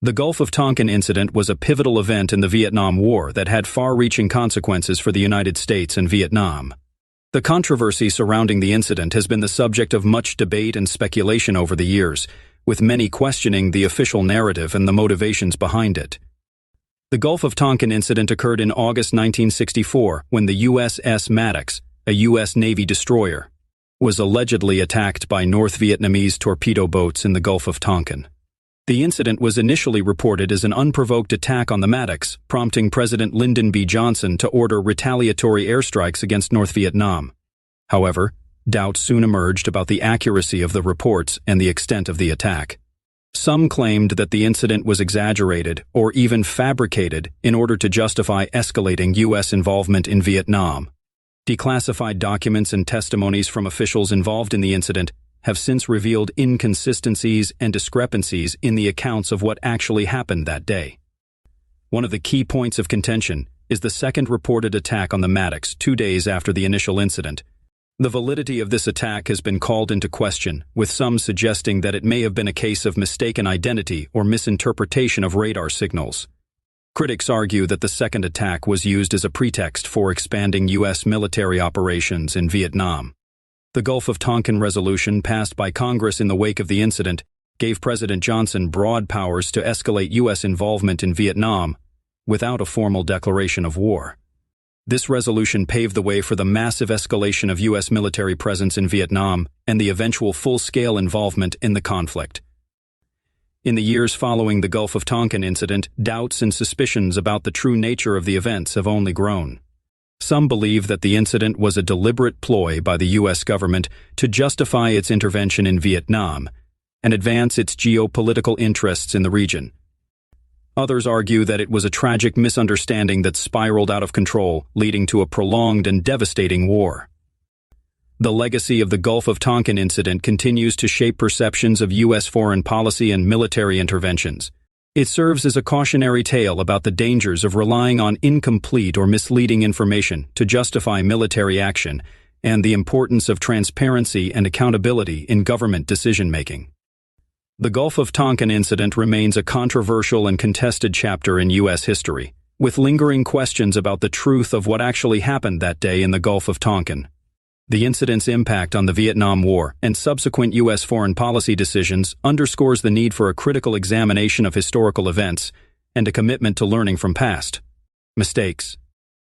The Gulf of Tonkin incident was a pivotal event in the Vietnam War that had far-reaching consequences for the United States and Vietnam. The controversy surrounding the incident has been the subject of much debate and speculation over the years, with many questioning the official narrative and the motivations behind it. The Gulf of Tonkin incident occurred in August 1964 when the USS Maddox, a U.S. Navy destroyer, was allegedly attacked by North Vietnamese torpedo boats in the Gulf of Tonkin. The incident was initially reported as an unprovoked attack on the Maddox, prompting President Lyndon B. Johnson to order retaliatory airstrikes against North Vietnam. However, doubts soon emerged about the accuracy of the reports and the extent of the attack. Some claimed that the incident was exaggerated or even fabricated in order to justify escalating U.S. involvement in Vietnam. Declassified documents and testimonies from officials involved in the incident have since revealed inconsistencies and discrepancies in the accounts of what actually happened that day. One of the key points of contention is the second reported attack on the Maddox 2 days after the initial incident. The validity of this attack has been called into question, with some suggesting that it may have been a case of mistaken identity or misinterpretation of radar signals. Critics argue that the second attack was used as a pretext for expanding U.S. military operations in Vietnam. The Gulf of Tonkin resolution passed by Congress in the wake of the incident gave President Johnson broad powers to escalate U.S. involvement in Vietnam without a formal declaration of war. This resolution paved the way for the massive escalation of U.S. military presence in Vietnam and the eventual full-scale involvement in the conflict. In the years following the Gulf of Tonkin incident, doubts and suspicions about the true nature of the events have only grown. Some believe that the incident was a deliberate ploy by the U.S. government to justify its intervention in Vietnam and advance its geopolitical interests in the region. Others argue that it was a tragic misunderstanding that spiraled out of control, leading to a prolonged and devastating war. The legacy of the Gulf of Tonkin incident continues to shape perceptions of U.S. foreign policy and military interventions. It serves as a cautionary tale about the dangers of relying on incomplete or misleading information to justify military action and the importance of transparency and accountability in government decision-making. The Gulf of Tonkin incident remains a controversial and contested chapter in U.S. history, with lingering questions about the truth of what actually happened that day in the Gulf of Tonkin. The incident's impact on the Vietnam War and subsequent U.S. foreign policy decisions underscores the need for a critical examination of historical events and a commitment to learning from past mistakes.